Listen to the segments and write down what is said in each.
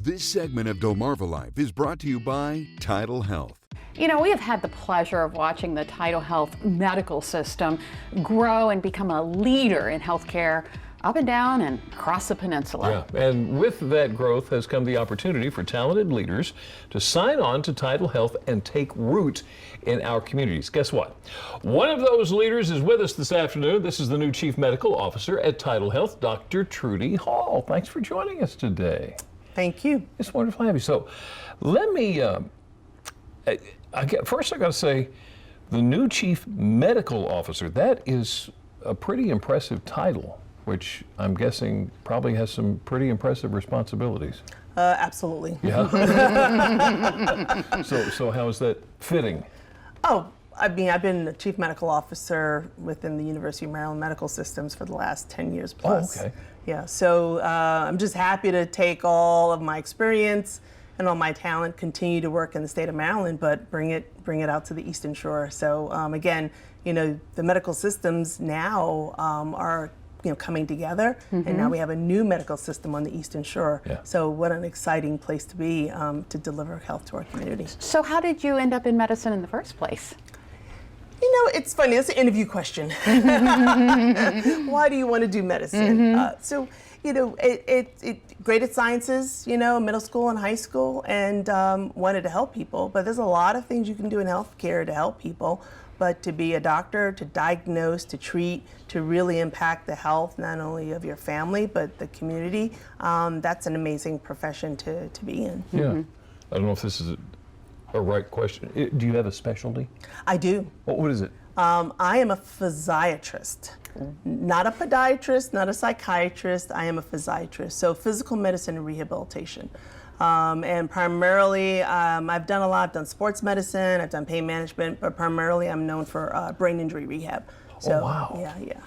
This segment of Delmarva Life is brought to you by TidalHealth. You know, we have had the pleasure of watching the TidalHealth medical system grow and become a leader in healthcare up and down and across the peninsula. Yeah, and with that growth has come the opportunity for talented leaders to sign on to TidalHealth and take root in our communities. Guess what? One of those leaders is with us this afternoon. This is the new Chief Medical Officer at TidalHealth, Dr. Trudy Hall. Thanks for joining us today. Thank you. It's wonderful to have you. So let me, first I got to say, the new Chief Medical Officer, that is a pretty impressive title, which I'm guessing probably has some pretty impressive responsibilities. Absolutely. Yeah. So how is that fitting? Oh, I mean, I've been the Chief Medical Officer within the University of Maryland Medical Systems for the last 10 years plus. Oh, okay. Yeah, so I'm just happy to take all of my experience and all my talent, continue to work in the state of Maryland, but bring it out to the Eastern Shore. So again, you know, the medical systems now are coming together, and now we have a new medical system on the Eastern Shore. Yeah. So what an exciting place to be to deliver health to our community. So how did you end up in medicine in the first place? You know, it's funny, it's an interview question. Why do you want to do medicine? So, you know, it graded sciences, you know, middle school and high school, and wanted to help people. But there's a lot of things you can do in healthcare to help people. But to be a doctor, to diagnose, to treat, to really impact the health, not only of your family, but the community, that's an amazing profession to be in. Yeah. I don't know if this is a right question. Do you have a specialty? I do. What is it? I am a physiatrist, not a podiatrist, not a psychiatrist. I am a physiatrist, so physical medicine and rehabilitation. And primarily, I've done a lot. I've done sports medicine, I've done pain management, but primarily I'm known for brain injury rehab. So, oh, wow. Yeah.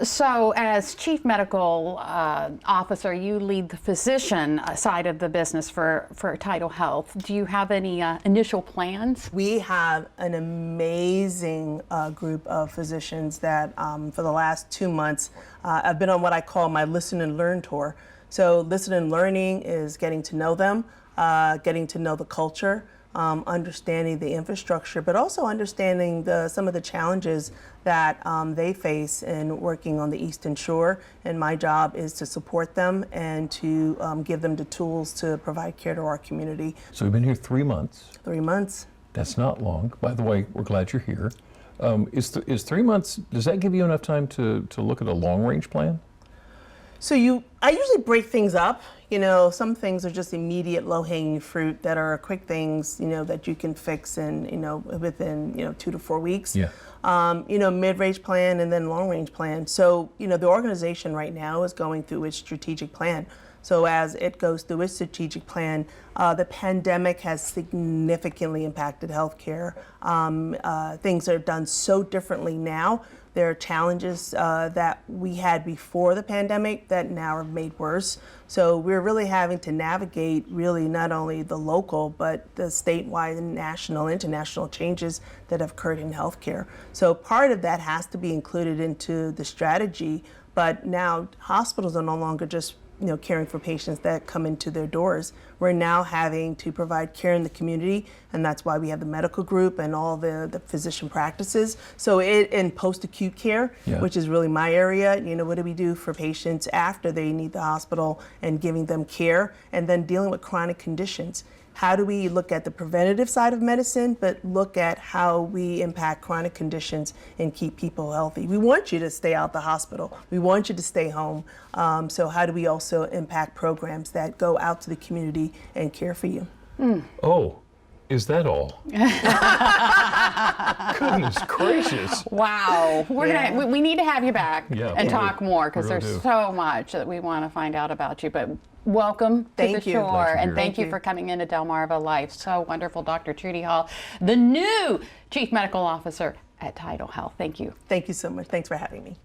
So as Chief Medical Officer, you lead the physician side of the business for TidalHealth. Do you have any initial plans? We have an amazing group of physicians that for the last 2 months, I've been on what I call my listen and learn tour. So listen and learning is getting to know them, getting to know the culture, understanding the infrastructure, but also understanding some of the challenges that they face in working on the Eastern Shore. And my job is to support them and to give them the tools to provide care to our community. So you've been here 3 months. 3 months. That's not long. By the way, we're glad you're here. Is 3 months, does that give you enough time to look at a long-range plan? So I usually break things up. You know, some things are just immediate low-hanging fruit that are quick things, you know, that you can fix in, you know, within, 2 to 4 weeks. Yeah. Mid-range plan and then long-range plan. So, you know, the organization right now is going through its strategic plan. So as it goes through its strategic plan, the pandemic has significantly impacted healthcare. Things are done so differently now. There are challenges that we had before the pandemic that now are made worse. So we're really having to navigate really not only the local, but the statewide and national, international changes that have occurred in healthcare. So part of that has to be included into the strategy, but now hospitals are no longer just caring for patients that come into their doors. We're now having to provide care in the community, and that's why we have the medical group and all the physician practices. So in post-acute care, which is really my area, what do we do for patients after they need the hospital and giving them care, and then dealing with chronic conditions. How do we look at the preventative side of medicine, but look at how we impact chronic conditions and keep people healthy? We want you to stay out the hospital. We want you to stay home. So how do we also impact programs that go out to the community and care for you? Oh, is that all? Goodness gracious. Wow. We need to have you back and talk more, because there's so much that we want to find out about you. But welcome to the shore, and thank you for coming into Delmarva Life. So wonderful, Dr. Trudy Hall, the new Chief Medical Officer at TidalHealth. Thank you. Thank you so much. Thanks for having me.